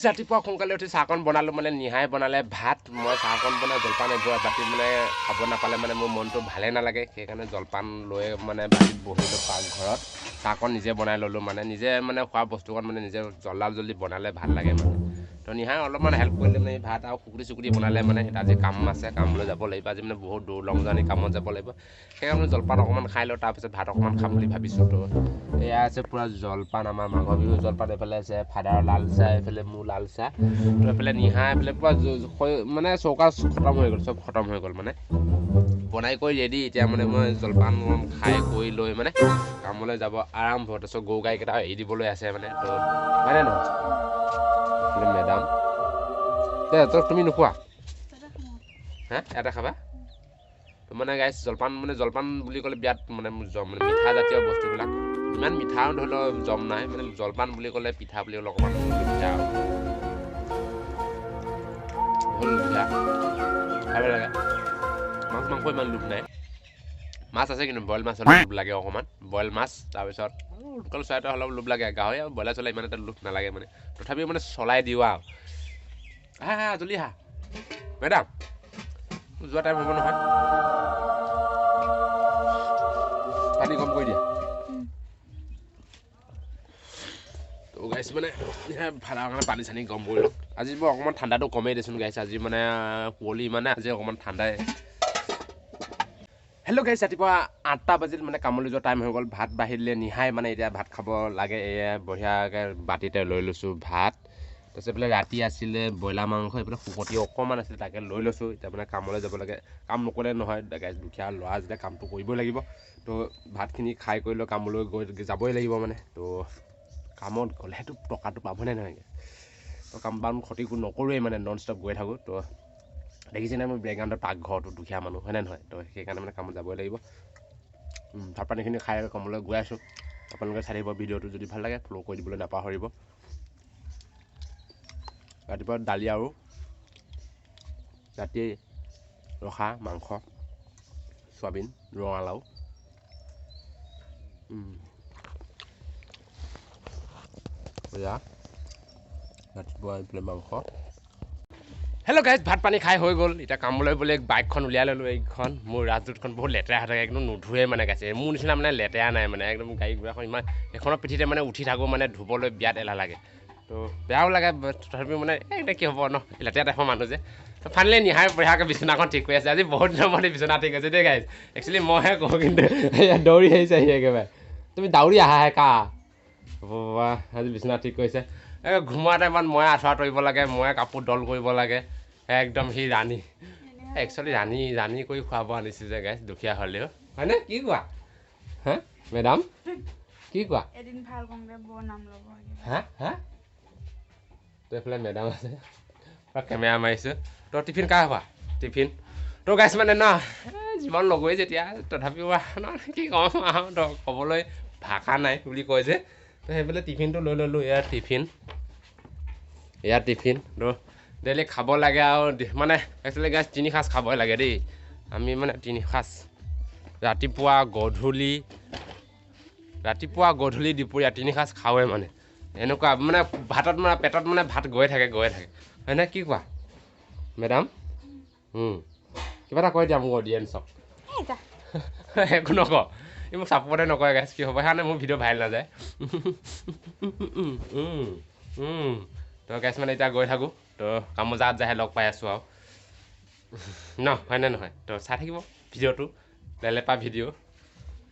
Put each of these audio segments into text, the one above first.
ৰাতিপুৱা সোনকালে উঠি চাহকণ বনালোঁ মানে নিহাই বনালে ভাত মই চাহকণ বনাই জলপান এইবোৰ বাকী মানে খাব নাপালে মানে মোৰ মনটো ভালে নালাগে সেইকাৰণে জলপান লৈ মানে বাকীত বহিলোঁ পাকঘৰত চাহকণ নিজে বনাই ল'লোঁ মানে নিজে মানে খোৱা বস্তুকণ মানে নিজে জল্দি বনালে ভাল লাগে মানে তো নিহাই অলপমান হেল্প কৰিলে মানে ভাত আৰু শুকুটি বনালে মানে আজি কাম আছে কামলৈ যাব লাগিব আজি মানে বহুত দূৰ লং জাৰ্ণি কামত যাব লাগিব সেইকাৰণে জলপান অকণমান খাই লওঁ তাৰপিছত ভাত অকণমান খাম বুলি ভাবিছোঁ তো এয়া আছে পূৰা জলপান আমাৰ মাঘৰ বিহু জলপান এইফালে আছে ফাদাৰৰ লাল চাহ এইফালে মোৰ লাল চাহ তো এইফালে নিহা এইফালে পূৰা মানে চৌকা খতম হৈ গ'ল চব খতম হৈ গ'ল মানে বনাই কৰি ৰেডি এতিয়া মানে মই জলপান খাই কৰি লৈ মানে কামলৈ যাব আৰম্ভ তাৰপিছত গৰু গাইকেইটা এৰি দিবলৈ আছে মানে তো হয়নে নহয় মেডাম তুমি নোখোৱা হা এটা খাবা তো মানে গাইছ জলপান বুলি ক'লে বিয়াত মানে মিঠা জাতীয় বস্তুবিলাক ইমান মিঠাও ধৰি লওক জম নাই মানে জলপান বুলি ক'লে পিঠা বুলি ক'লে অকণমান মিঠা হ'ল মিঠা খাব লাগে মাছ মাংস ইমান লোভ নাই মাছ আছে কিন্তু বইল মাছ হ'লে লোভ লাগে অকণমান বইল মাছ তাৰপিছত লোকেল চৰাইটো অলপ লোভ লাগে গাহৰি আৰু ব্ৰইলাৰ চলাই ইমান এটা লোভ নালাগে মানে তথাপিও মানে চলাই দিওঁ আৰু হা জল্দি হা মেডাম যোৱা টাইম হ'ব নহয় পানী কম কৰি দিয়া তো গাইছ মানে ভাড়া কাৰণে পানী চানী কম কৰিলোঁ আজি মই অকণমান ঠাণ্ডাটো কমেই দেচোন গাইছ আজি মানে কুঁৱলী মানে আজি অকণমান ঠাণ্ডাই হেল্ল' গাইছ ৰাতিপুৱা 8টা বাজিল মানে কামলৈ যোৱা টাইম হৈ গ'ল ভাত বাঢ়িলে নিহাই মানে এতিয়া ভাত খাব লাগে এয়া বঢ়িয়াকৈ বাতিতে লৈ লৈছোঁ ভাত তাৰপিছত এইফালে ৰাতি আছিলে ব্ৰইলাৰ মাংস এইফালে শুকতি অকণমান আছিলে তাকে লৈ লৈছোঁ এতিয়া মানে কামলৈ যাব লাগে কাম নকৰিলে নহয় গাইছ দুখীয়া ল'ৰা যেতিয়া কামটো কৰিবই লাগিব তো ভাতখিনি খাই কৰি লৈ কামলৈ গৈ যাবই লাগিব মানে তো কামত গ'লেতো টকাটো পাবনে নহয় তো কাম বাম ক্ষতি নকৰোঁৱেই মানে নন ষ্টপ গৈ থাকোঁ তো দেখিছেনে মোৰ বেকগ্ৰাউণ্ডৰ পাকঘৰটো দুখীয়া মানুহ হয়নে নহয় তো সেইকাৰণে মানে কামত যাবই লাগিব ভাত পানীখিনি খাই কামলৈ গৈ আছোঁ আপোনালোকে চাই থাকিব ভিডিঅ'টো যদি ভাল লাগে ফ'ল' কৰি দিবলৈ নাপাহৰিব ৰাতিপুৱা দালি আৰু ৰাতি ৰখা মাংস চয়াবিন ৰঙালাও ৰাতিপুৱা এইফালে মাংস হেল্ল' গাইজ ভাত পানী খাই হৈ গ'ল এতিয়া কামলৈ বোলে বাইকখন উলিয়াই ল'লোঁ এইখন মোৰ ৰাজদূতখন বহুত লেতেৰা হৈ থাকে একদম নুধুৱে মানে গাইছে মোৰ নিচিনা মানে লেতেৰা নাই মানে একদম গাড়ী ঘোঁৰাখন ইমান এখনৰ পিঠিতে মানে উঠি থাকোঁ মানে ধুবলৈ বিৰাট এলাহ লাগে তো বেয়াও লাগে তথাপিও মানে এতিয়া কি হ'ব ন লেতেৰা টাইপৰ মানুহ যে তো ফাইনেলি নিহাই বঢ়িয়াকৈ বিচনাখন ঠিক কৰি আছে আজি বহুত দিনৰ মতে বিচনা ঠিক আছে দেই গাইজ একচুৱেলি মইহে কওঁ কিন্তু দৌৰি আহিছে আহি একেবাৰে তুমি দাউৰি আহাহে কা বাবা আজি বিচনা ঠিক কৰিছে ঘুমোৱা টাইমত মই আঁঠুৱা তৰিব লাগে মই কাপোৰ দল কৰিব লাগে একদম সি ৰাণী একচুৱেলি ৰাণী কৰি খোৱা বোৱা আনিছিল যে গাইছ দুখীয়া হ'লেও হয়নে কি কোৱা হা মেডাম কি কোৱা হা তো এইফালে মেডাম আছে কেমেৰা মাৰিছোঁ তো টিফিন কাৰ হোৱা টিফিন তো গাইছ মানে ন জীৱন লগৈ যেতিয়া তথাপিও ন কি কওঁ আৰু তো ক'বলৈ ভাষা নাই বুলি কয় যে তো সেইফালে টিফিনটো লৈ ল'লোঁ এয়া টিফিন তো ডেইলি খাব লাগে আৰু মানে একচুৱেলি গাইছ 3 সাঁজ খাবই লাগে দেই আমি মানে 3 সাঁজ ৰাতিপুৱা গধূলি দুপৰীয়া 3 সাঁজ খাওঁৱে মানে এনেকুৱা মানে ভাতত মানে পেটত মানে ভাত গৈ থাকে হয়নে কি কোৱা মেডাম কিবা এটা কৈ দিয়া মোক অডিয়েঞ্চক একো নকওঁ ই মোক ছাপোৰ্টে নকৰে গাইছ কি হ'ব সেইকাৰণে মোৰ ভিডিঅ' ভাইৰেল নাযায় তো গাইছ মানে এতিয়া গৈ থাকোঁ তো কামত যাহে লগ পাই আছোঁ আৰু ন হয়নে নহয় তো চাই থাকিব ভিডিঅ'টো লেলেপা ভিডিঅ'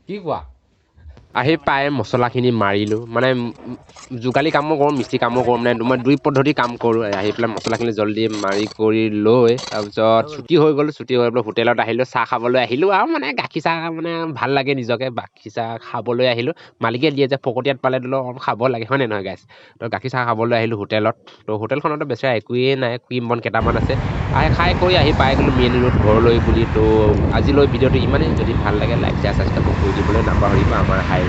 কি কোৱা আহি পাই মছলাখিনি মাৰিলোঁ মানে যোগালী কামো কৰোঁ মিস্ত্ৰী কামো কৰোঁ মানে মই 2 পদ্ধতি কাম কৰোঁ আহি পেলাই মছলাখিনি জল্দি মাৰি কৰি লৈ তাৰপিছত ছুটি হৈ পেলাই হোটেলত আহিলোঁ চাহ খাবলৈ আহিলোঁ আৰু মানে গাখীৰ চাহ মানে ভাল লাগে নিজকে গাখীৰ চাহ খাবলৈ আহিলোঁ মালিকে দিয়ে যে ফকটিয়াত পালে ধৰি লওক খাব লাগে হয়নে নহয় গাইছ তো গাখীৰ চাহ খাবলৈ আহিলোঁ হোটেলত তো হোটেলখনতো বেচেৰা একোৱেই নাই ক্ৰীম বন কেইটামান আছে খাই কৰি আহি পাই গ'লোঁ মেইন ৰোড ঘৰলৈ বুলি তো আজিলৈ ভিডিঅ'টো ইমানেই যদি ভাল লাগে লাইক শ্বেয়াৰ ছাবস্ক্ৰাইব কৰি দিবলৈ নাপাহৰিব আমাৰ হাইৱে